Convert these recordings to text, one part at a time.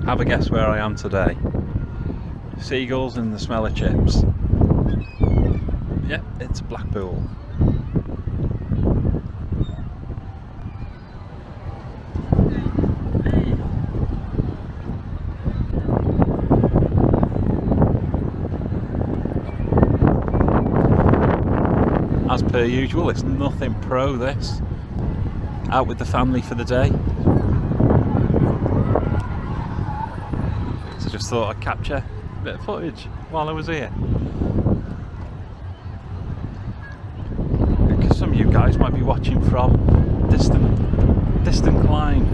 Have a guess where I am today. Seagulls and the smell of chips. Yep, it's Blackpool. As per usual, it's nothing pro this. Out with the family for the day. So just thought I'd capture a bit of footage while I was here. Because some of you guys might be watching from distant clime.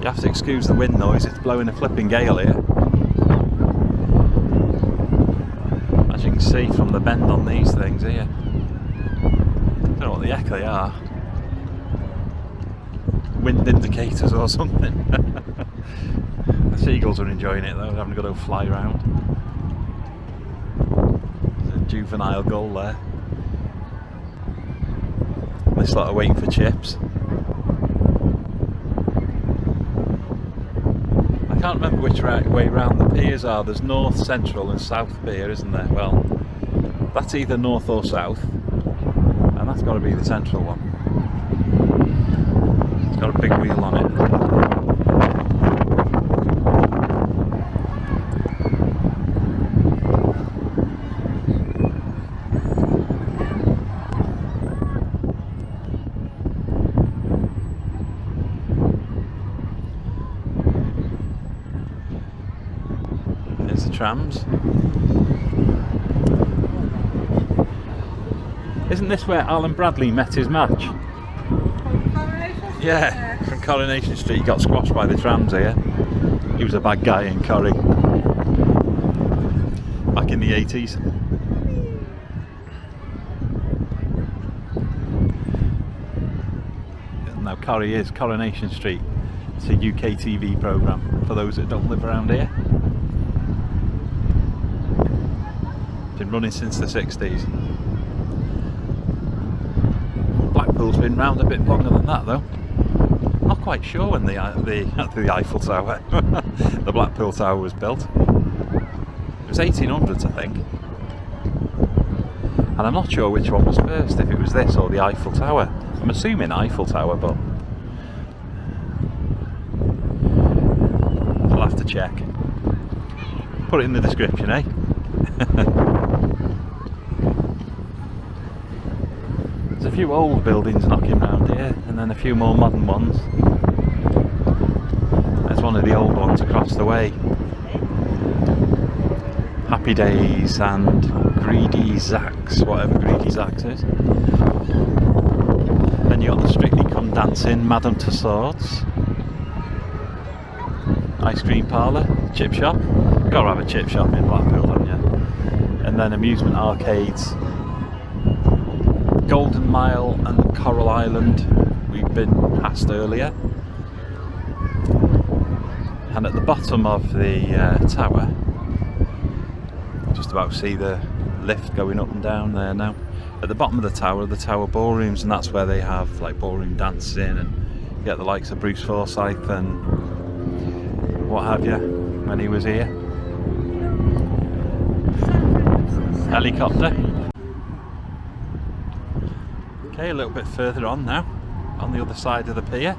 You have to excuse the wind noise, it's blowing a flipping gale here. As you can see from the bend on these things here. Don't know what the heck they are. Wind indicators or something. The seagulls are enjoying it though, having a good old fly round. There's a juvenile gull there. This lot are waiting for chips. I can't remember which way round the piers are. There's north, central and south pier, isn't there? Well, that's either north or south, and that's got to be the central one. It's got a big wheel on it. There's the trams. Isn't this where Alan Bradley met his match? Yeah, from Coronation Street. He got squashed by the trams here. He was a bad guy in Corrie back in the 80s. Now Corrie is Coronation Street. It's a UK TV programme for those that don't live around here. Been running since the 60s. Blackpool's been round a bit longer than that though. Not quite sure when the Eiffel Tower, the Blackpool Tower was built. It was 1800s I think. And I'm not sure which one was first, if it was this or the Eiffel Tower. I'm assuming Eiffel Tower, but I'll have to check. Put it in the description, eh? There's a few old buildings knocking around here, and then a few more modern ones. There's one of the old ones across the way. Happy Days and Greedy Zack's, whatever Greedy Zack's is. Then you got the Strictly Come Dancing, Madame Tussauds. Ice cream parlour, chip shop. Gotta have a chip shop in Blackpool, haven't you? And then amusement arcades. Golden Mile and Coral Island we've been past earlier. And at the bottom of the tower, just about see the lift going up and down there now. At the bottom of the tower ballrooms, and that's where they have like ballroom dancing, and you get the likes of Bruce Forsyth and what have you when he was here. Helicopter. Okay, a little bit further on now, on the other side of the pier.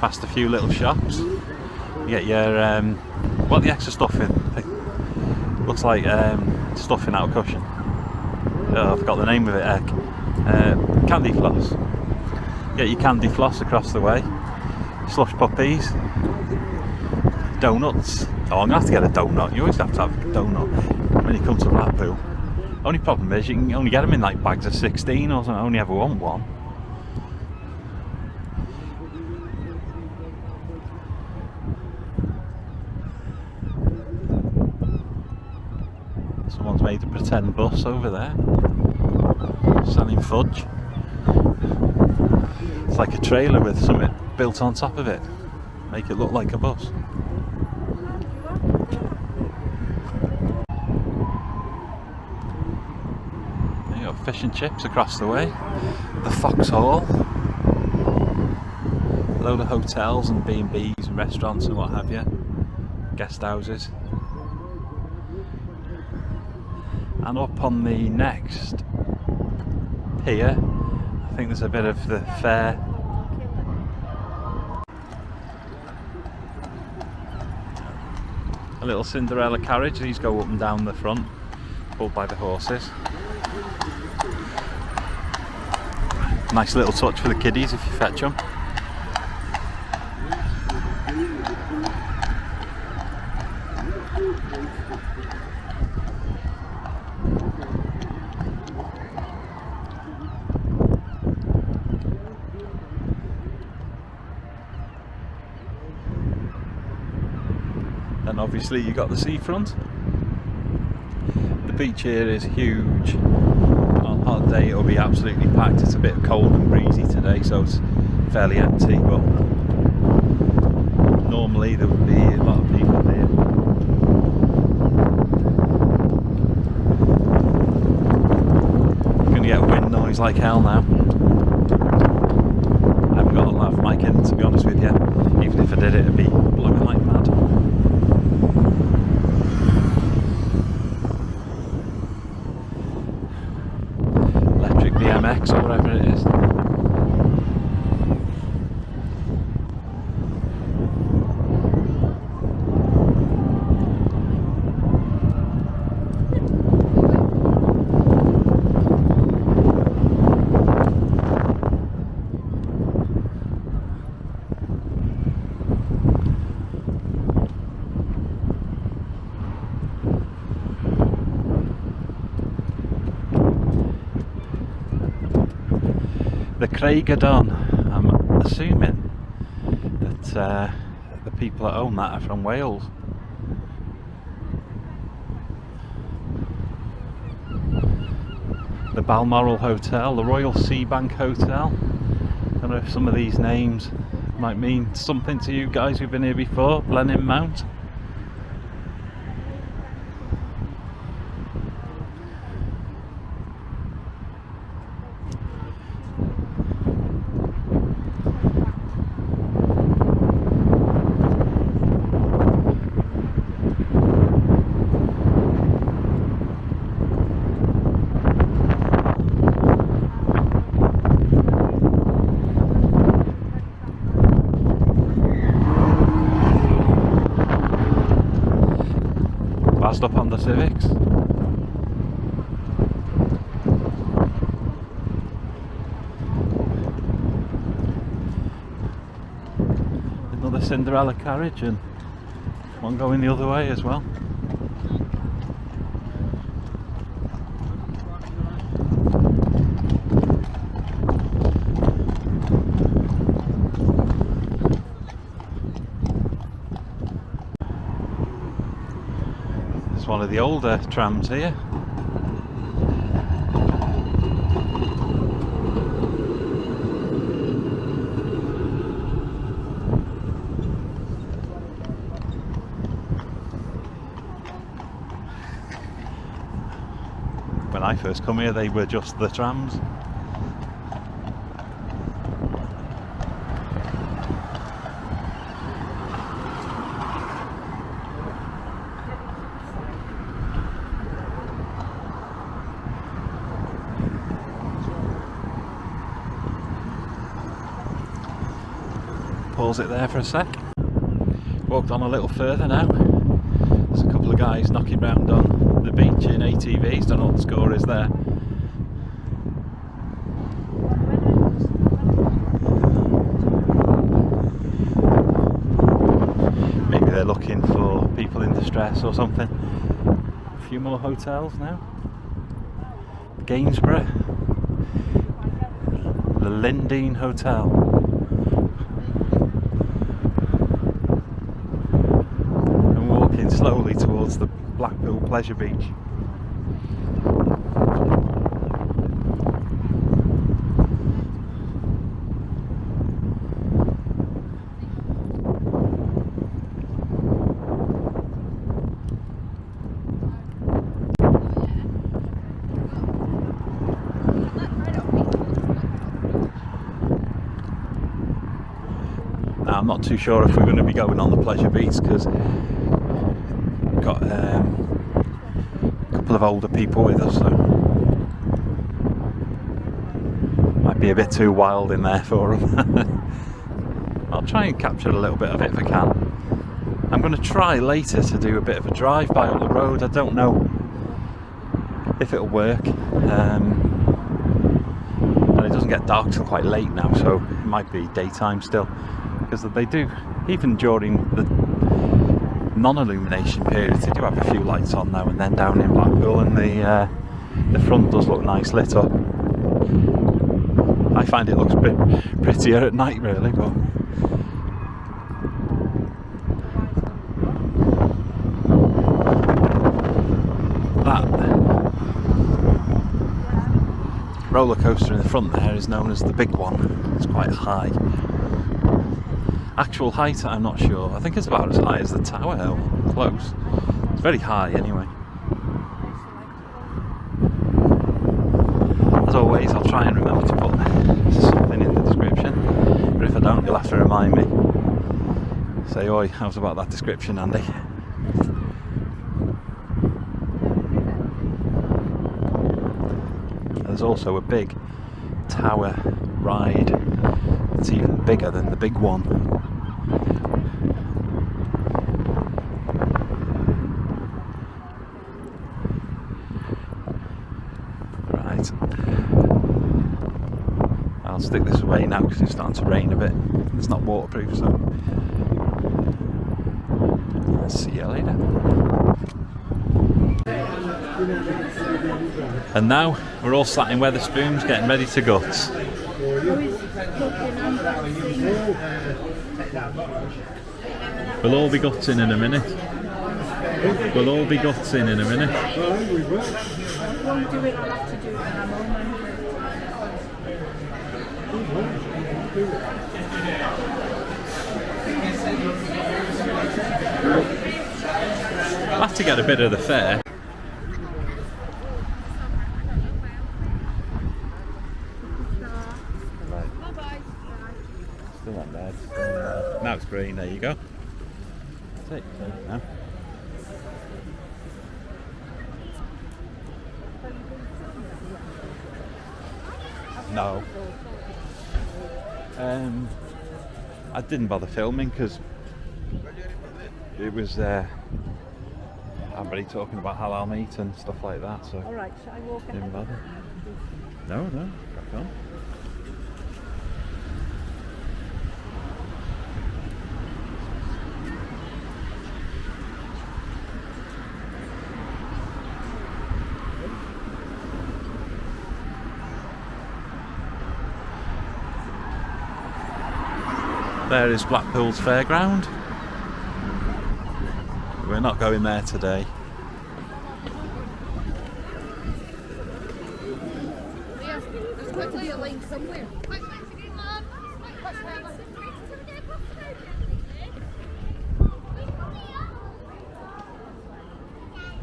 Past a few little shops. You get your, what the extra stuff in? Looks like stuffing out a cushion. Oh, I forgot the name of it, heck. Candy floss. Get your candy floss across the way. Slush puppies. Donuts. Oh, I'm going to have to get a donut. You always have to have a donut when you come to Blackpool. Only problem is you can only get them in like bags of 16 or something. I only ever want one. Someone's made a pretend bus over there. Selling fudge. It's like a trailer with something built on top of it. Make it look like a bus. fish and chips across the way. The Foxhall. A load of hotels and B&Bs and restaurants and what have you. Guest houses. And up on the next pier, I think there's a bit of the fair. A little Cinderella carriage. These go up and down the front, pulled by the horses. Nice little touch for the kiddies if you fetch them. And obviously you got the seafront. The beach here is huge. On a hot day it'll be absolutely packed. It's a bit cold and breezy today, so it's fairly empty, but normally there would be a lot of people here. You're going to get a wind noise like hell now. I haven't got a lav mic in, to be honest with you. Even if I did, it'd be blowing like mad. BMX or whatever it is. The Craigadon. I'm assuming that the people that own that are from Wales. The Balmoral Hotel, the Royal Sea Bank Hotel. I don't know if some of these names might mean something to you guys who've been here before. Blenheim Mount. Passed up on the Civics. Another Cinderella carriage and one going the other way as well. One of the older trams here. When I first come here they were just the trams. Pause it there for a sec. Walked on a little further now. There's a couple of guys knocking round on the beach in ATVs. Don't know what the score is there. Maybe they're looking for people in distress or something. A few more hotels now. Gainsborough. The Lindeen Hotel. Slowly towards the Blackpool Pleasure Beach. not too sure if we're going to be going on the pleasure beats because we've got a couple of older people with us, so might be a bit too wild in there for them. I'll try and capture a little bit of it if I can. I'm going to try later to do a bit of a drive-by up the road. I don't know if it'll work. And it doesn't get dark till quite late now, so it might be daytime still. Because they do, even during the non-illumination periods, they do have a few lights on now and then down in Blackpool, and the front does look nice lit up. I find it looks a bit prettier at night, really, but that roller coaster in the front there is known as the big one. It's quite high. Actual height, I'm not sure. I think it's about as high as the tower hill. Close. It's very high anyway. As always, I'll try and remember to put something in the description. But if I don't, you'll have to remind me. Say, oi, how's about that description, Andy? There's also a big tower ride. It's even bigger than the big one. Right. I'll stick this away now because it's starting to rain a bit. It's not waterproof, so I'll see you later. And now we're all sat in Wetherspoons getting ready to gut. We'll all be gutting in a minute. We'll all be gutting in a minute. I won't do it, I'll have to do it when I'm home. I'll have to get a bit of the fare. Still not bad. Now it's green, there you go. Take it now. No. I didn't bother filming because it was everybody talking about halal meat and stuff like that, so Alright, shall I walk didn't bother. No, crack on. There is Blackpool's fairground. We're not going there today.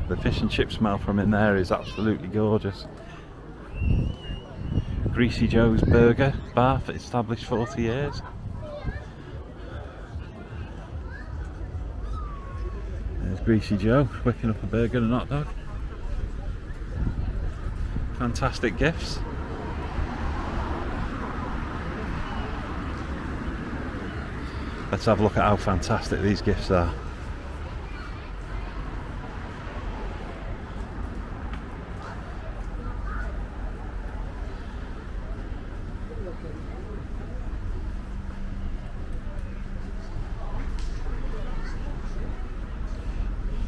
The fish and chip smell from in there is absolutely gorgeous. Greasy Joe's Burger Bar, established 40 years. There's Greasy Joe whipping up a burger and a hot dog. Fantastic gifts. Let's have a look at how fantastic these gifts are.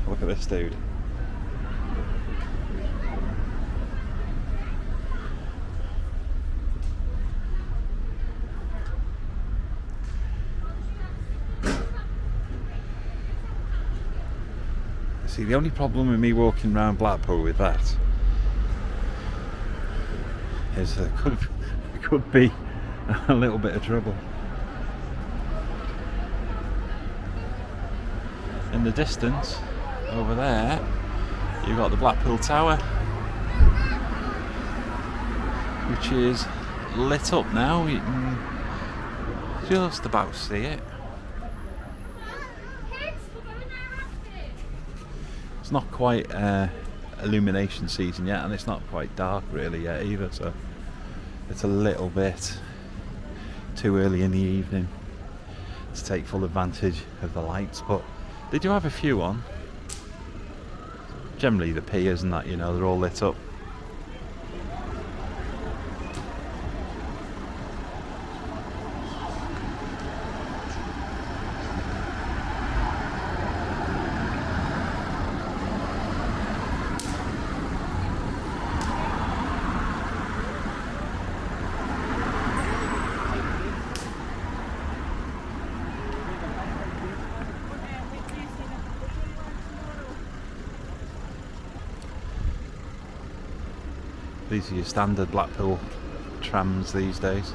Look at this dude. See, the only problem with me walking around Blackpool with that is there could be a little bit of trouble. In the distance, over there, you've got the Blackpool Tower, which is lit up now. You can just about see it. It's not quite illumination season yet, and it's not quite dark really yet either, so it's a little bit too early in the evening to take full advantage of the lights, but they do have a few on. Generally the piers and that, you know, they're all lit up. These are your standard Blackpool trams these days.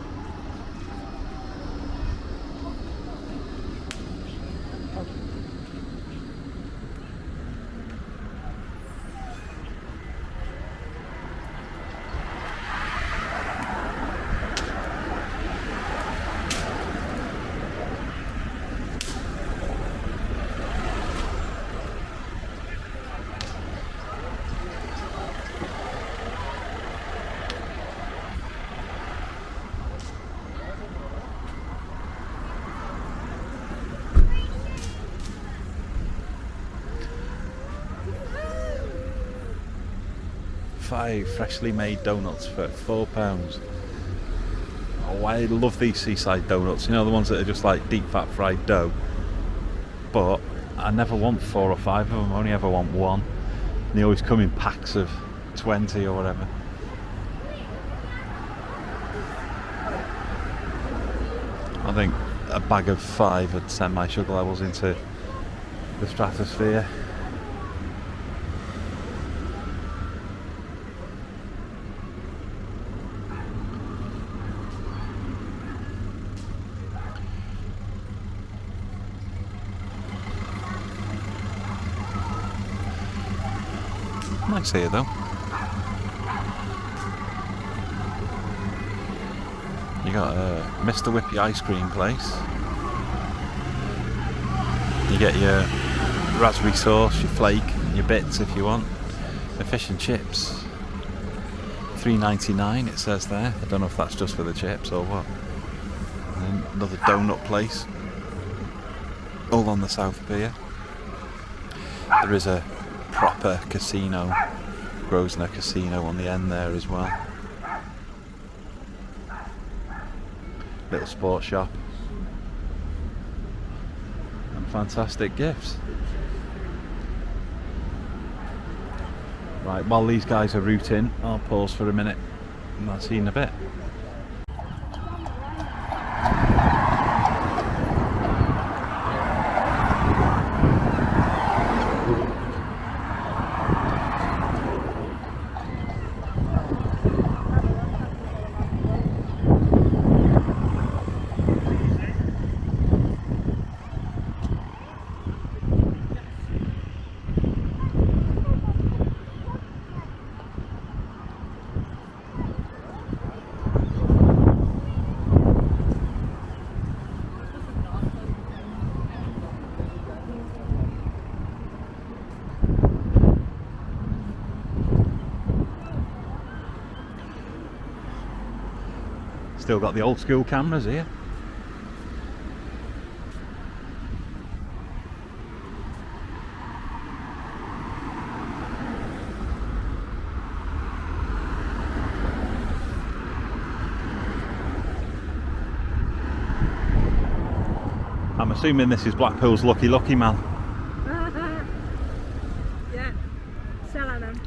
Five freshly made donuts for £4. Oh, I love these seaside donuts, you know, the ones that are just like deep fat fried dough. But I never want 4 or 5 of them, I only ever want one. And they always come in packs of 20 or whatever. I think a bag of 5 would send my sugar levels into the stratosphere. Nice here though. You got a Mr. Whippy ice cream place. You get your raspberry sauce, your flake, your bits if you want. The fish and chips, £3.99 it says there. I don't know if that's just for the chips or what. And then another donut place, all on the South Pier. There is a proper casino, Grosvenor Casino on the end there as well. Little sports shop and fantastic gifts. Right, while these guys are routing, I'll pause for a minute and I'll see you in a bit. Still got the old school cameras here. I'm assuming this is Blackpool's Lucky Lucky Man. Yeah, selling them.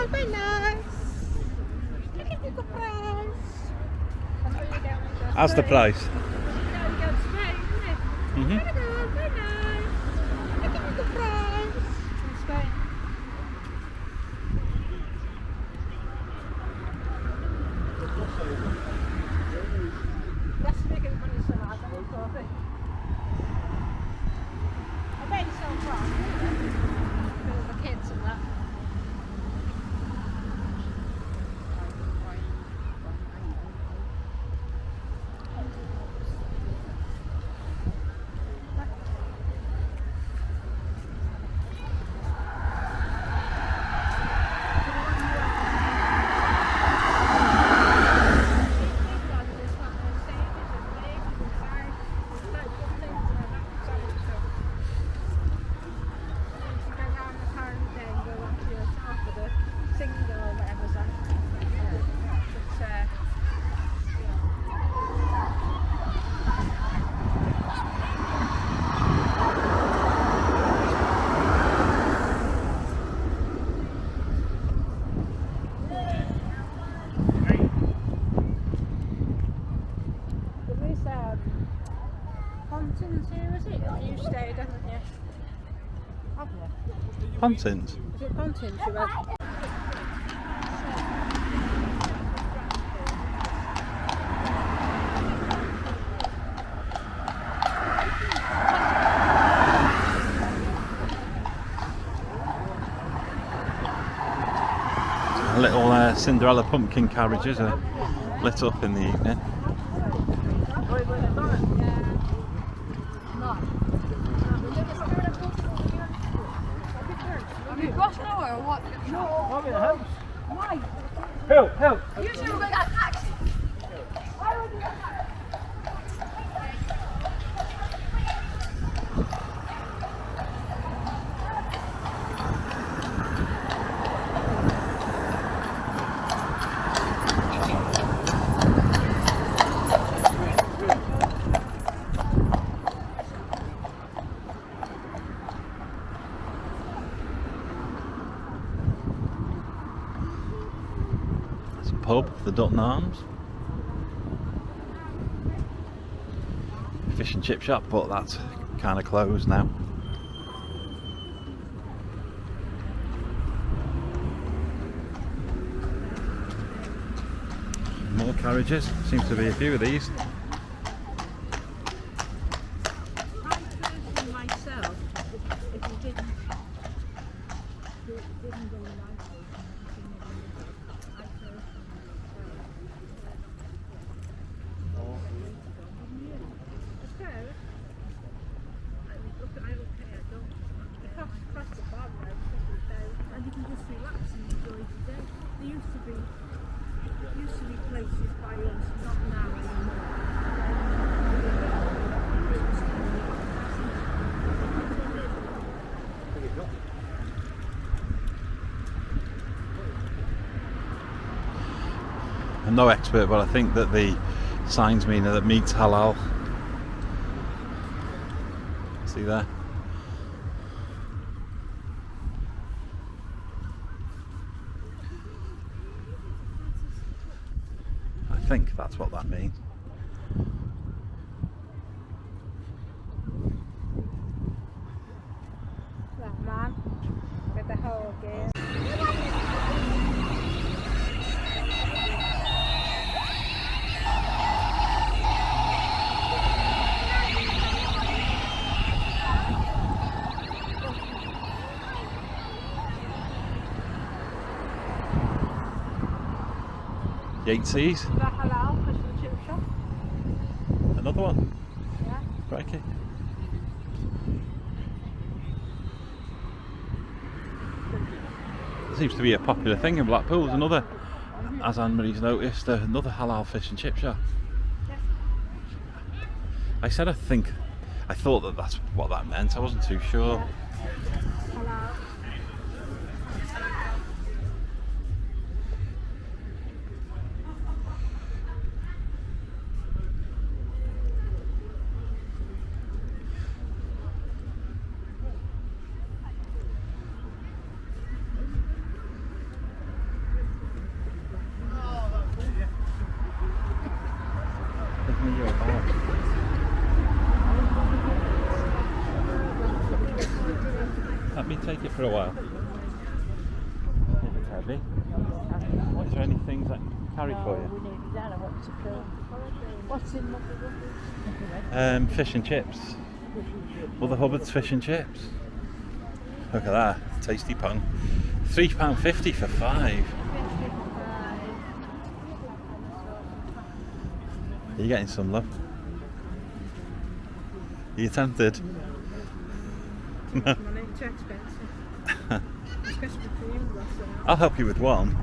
Very nice. How's the price? Mm-hmm. Pontins here, is it? You stayed, haven't you? Have you? Pontins? Is it Pontins you went? Little Cinderella pumpkin carriages are lit up in the evening. Have you got nowhere or what? No. I'm in the house. Why? Help! You two were going to taxi. Why would you get taxi? Pub, the Dutton Arms. Fish and chip shop, but that's kind of closed now. More carriages, seems to be a few of these. Myself, if you didn't go and you can just relax and enjoy the day. There used to be places by us, not now anymore. I'm no expert, but I think that the signs mean that meat's halal. See there? I think that's what that means. That man with the whole gear. Yates's, The halal fish and chip shop. another one. Yeah. Crikey. Seems to be a popular thing in Blackpool. There's another, as Anne-Marie's noticed, another halal fish and chip shop. I said I thought that that's what that meant. I wasn't too sure. Halal. Give me your bag. Let me take it for a while. If it's heavy. Is there any things I can carry for you? What's in the Fish and chips. Mother Hubbard's fish and chips. Look at that, tasty pun. £3.50 for 5. Are you getting some, love? Are you tempted? No. money? Too expensive. Especially for you, that's I'll help you with one.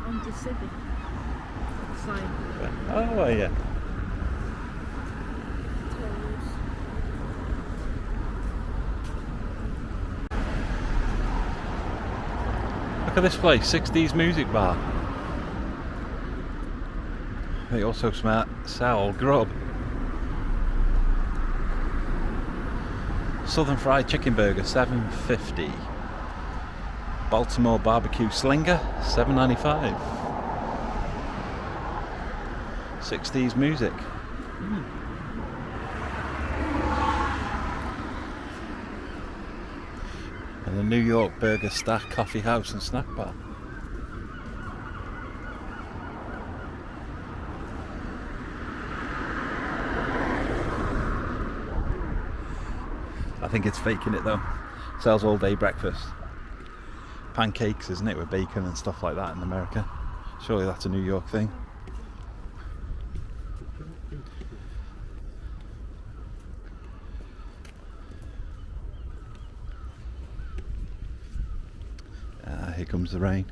On the civic sign. Oh, yeah. Look at this place, 60s music bar. They also sell grub. Southern fried chicken burger, $7.50. Baltimore barbecue slinger, $7.95. 60s music. And the New York Burger Stack Coffee House and Snack Bar. I think it's faking it though. Sells all day breakfast. Pancakes, isn't it, with bacon and stuff like that in America. Surely that's a New York thing. Here comes the rain.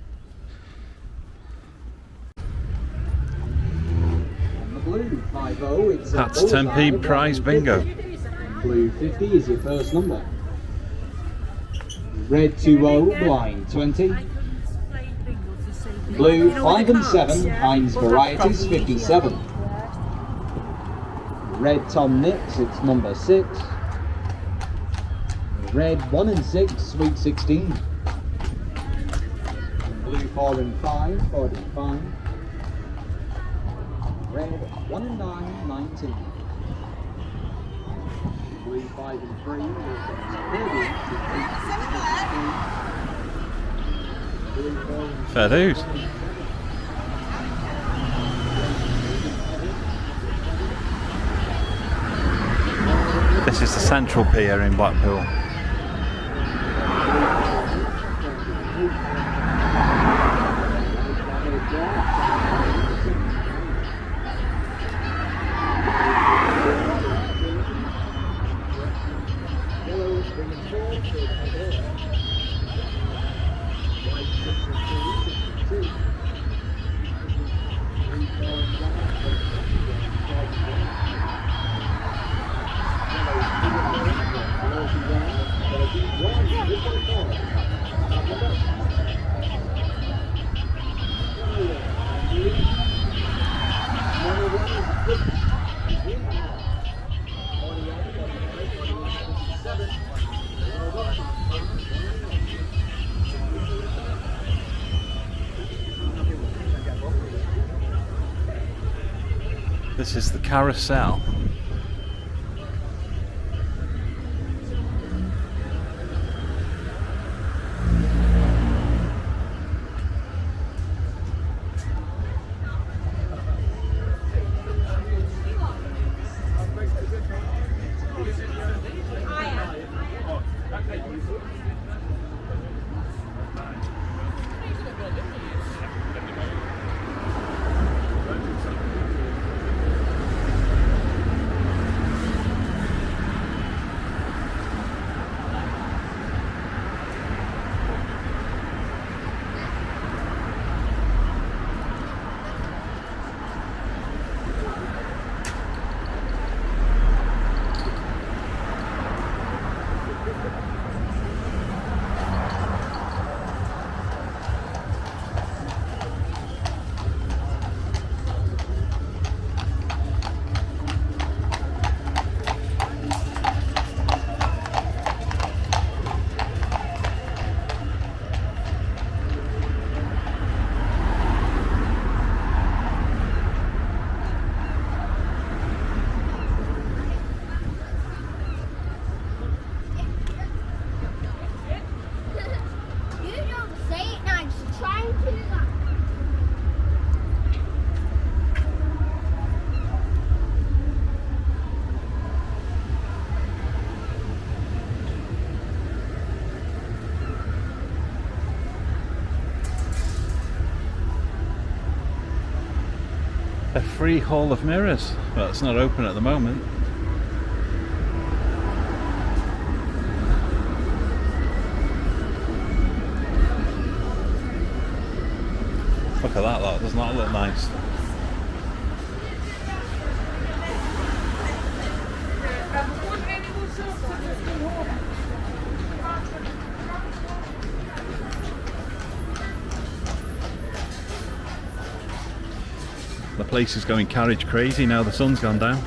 On the blue, 5-0, it's That's 10p prize bingo. Blue 50 is your first number. Red 2-0, blind 20. Blue 5 and 7, Heinz Varieties 57. Red Tom Nicks, it's number 6. Red 1 and 6, Sweet 16. Blue 4 and 5, 45. Red 1 and 9, 19. Blue 5 and 3, 30. Fair dues. This is the Central Pier in Blackpool. This is the carousel. A free hall of mirrors. Well, it's not open at the moment. Look at that lot, doesn't that look nice? The place is going carriage crazy now the sun's gone down.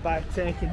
By taking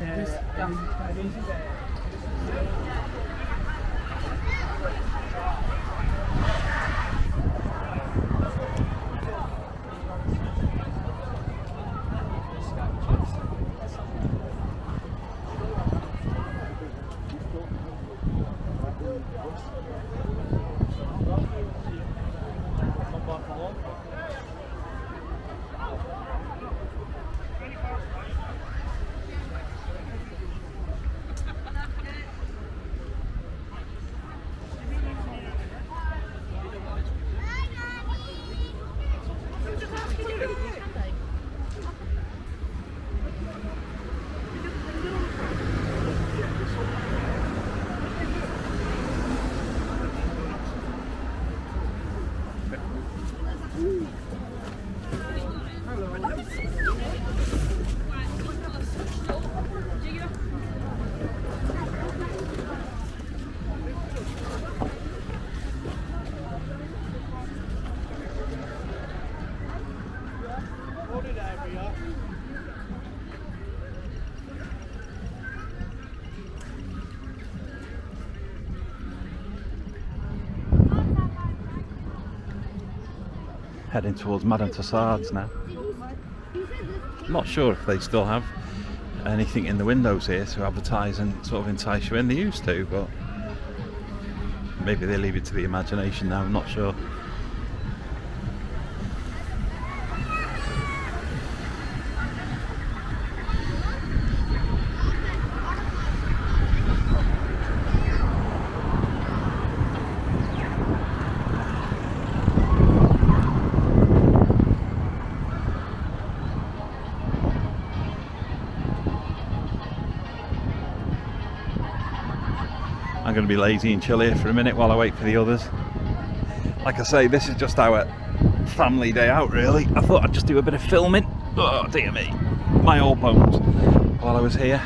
Heading towards Madame Tussauds now. I'm not sure if they still have anything in the windows here to advertise and sort of entice you in. They used to, but maybe they leave it to the imagination now, I'm not sure. I'm going to be lazy and chill here for a minute while I wait for the others. Like I say, this is just our family day out really. I thought I'd just do a bit of filming. Oh dear me, my old bones, while I was here.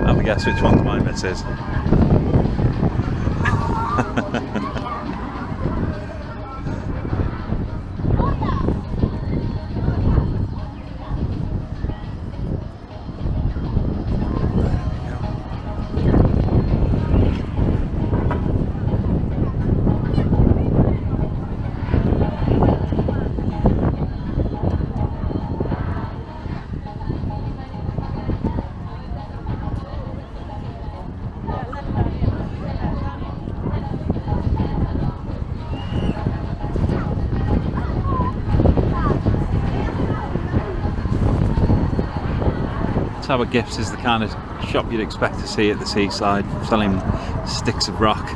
Have a guess which one's my missus. Tower Gifts is the kind of shop you'd expect to see at the seaside, selling sticks of rock,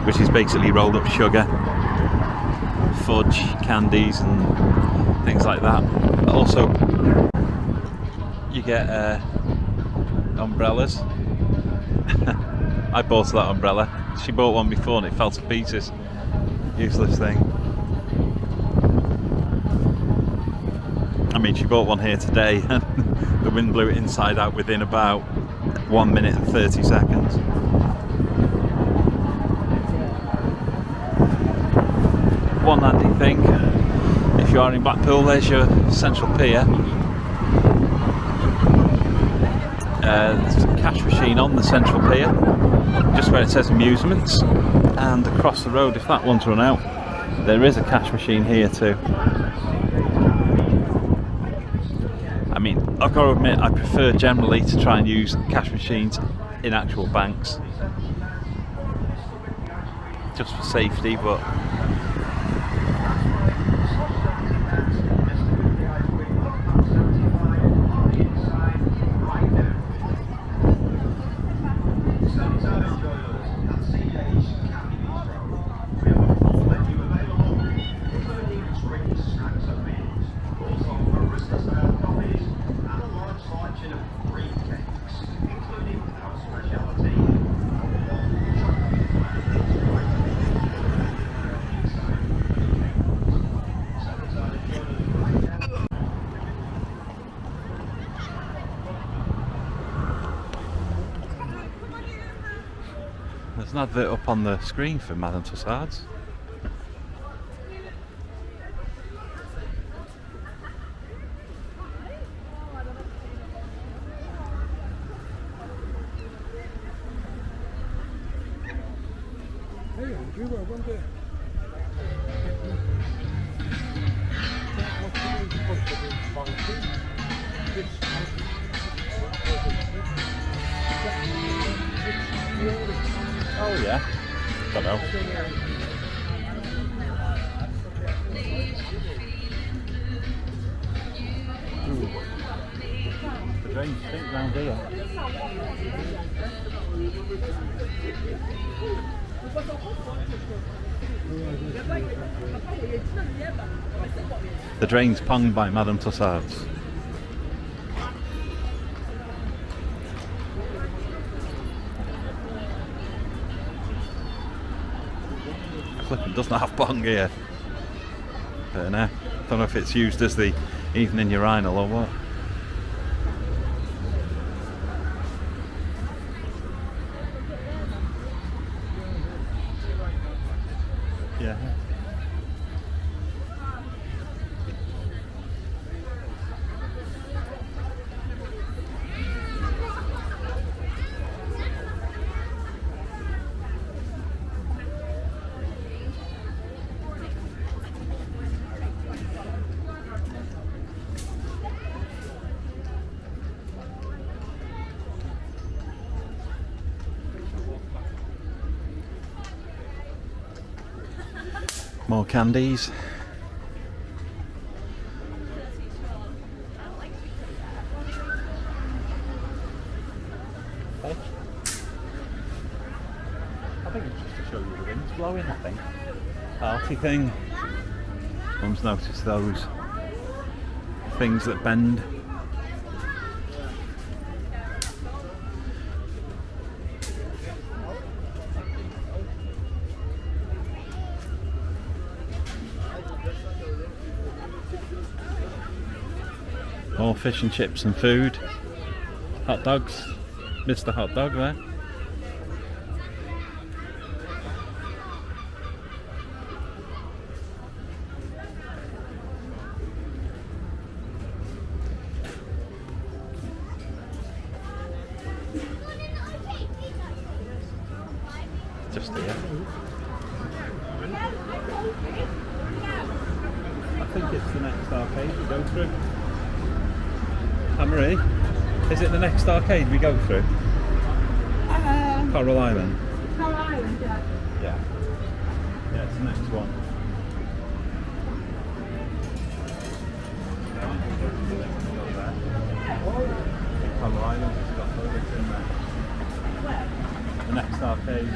which is basically rolled up sugar, fudge, candies and things like that. Also you get umbrellas. I bought that umbrella. She bought one before and it fell to pieces. Useless thing. I mean, she bought one here today and the wind blew it inside out within about 1 minute and 30 seconds. One handy thing, if you are in Blackpool, there's your central pier. there's a cash machine on the central pier, just where it says amusements, and across the road, if that one's run out, there is a cash machine here too. I mean, I've got to admit, I prefer generally to try and use cash machines in actual banks, just for safety, but there's an advert up on the screen for Madame Tussauds. Oh yeah, don't know. The drains stink round here. The drain's ponged by Madame Tussauds. Flippin' doesn't have pong here. Don't know if it's used as the evening urinal or what. Yeah. More candies. Hey. I think it's just to show you the wind's blowing, I think. Party thing. Mum's noticed those things that bend. More fish and chips and food. Hot dogs. Mr. Hot Dog there. Just here. I think it's the next arcade we go through. Marie, is it the next arcade we go through? Coral Island. Coral Island, yeah. Yeah. Yeah, it's the next one. Coral Island has got toilets in there. Where? The next arcade.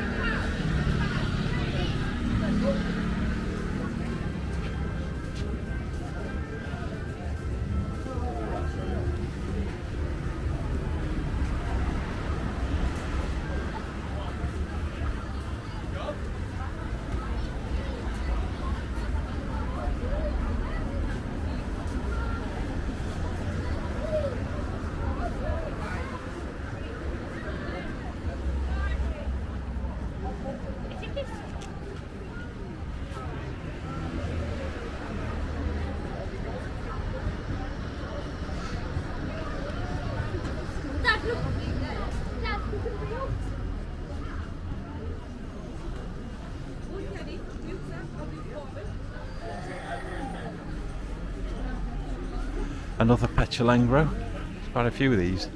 Another Petulengro. There's quite a few of these.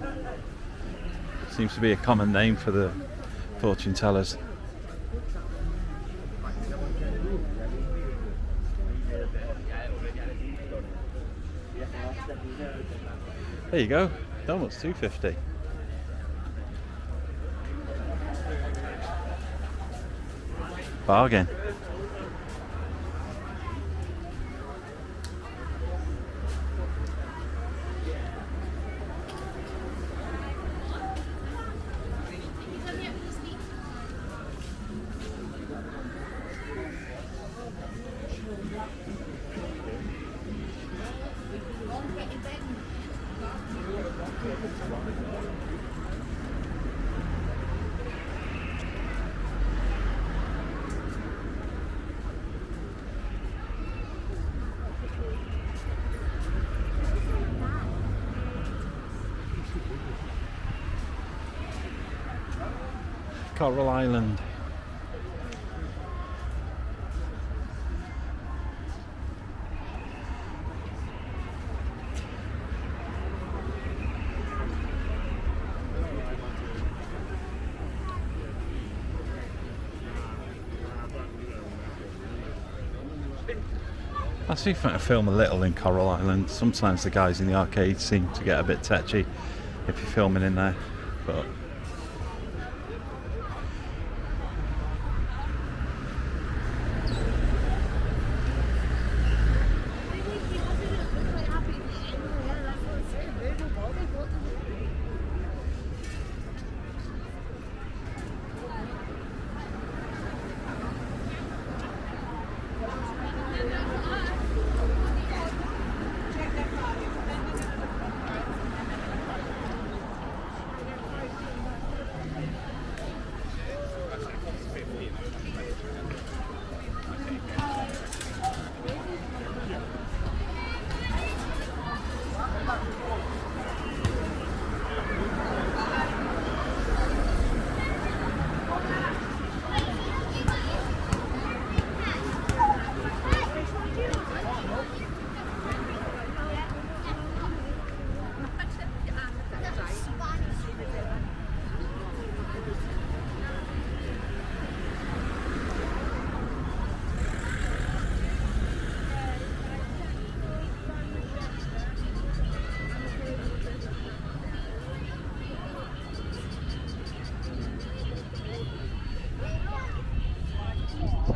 Seems to be a common name for the fortune tellers. There you go. Donuts $2.50. Bargain. Coral Island. I see if I film a little in Coral Island. Sometimes the guys in the arcade seem to get a bit touchy if you're filming in there, but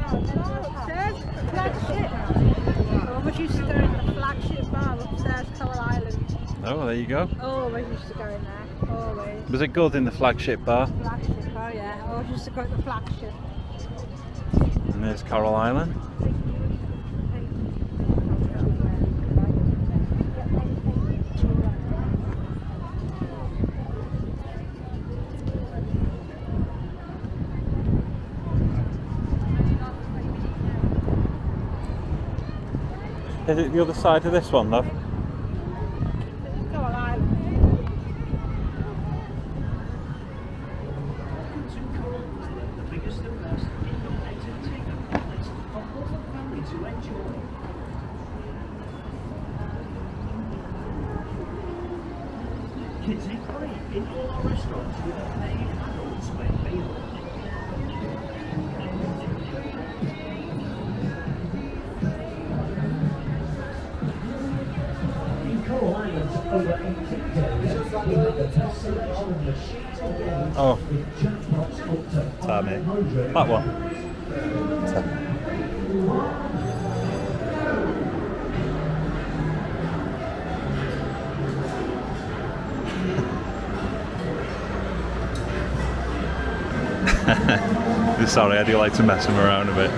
Upstairs, flagship. I always used to go in the flagship bar upstairs, Coral Island. oh, there you go. Always used to go in there. Always. Was it good in the flagship bar? Flagship, oh yeah. I always used to go to the flagship. And there's Coral Island. Is it the other side of this one, love? Coral Island. The biggest and best innovative take-up outlets for all the family to enjoy. Kids eat free in all our restaurants with a paid adult swim meal. In Coral Island's over 18 days, we have the best selection of machines and games Oh, with jackpots up to damn it. 500. That one. Sorry, I do like to mess them around a bit.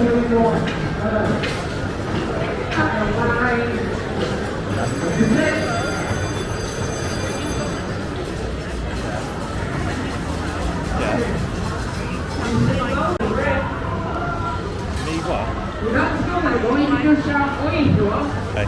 Me what? Okay.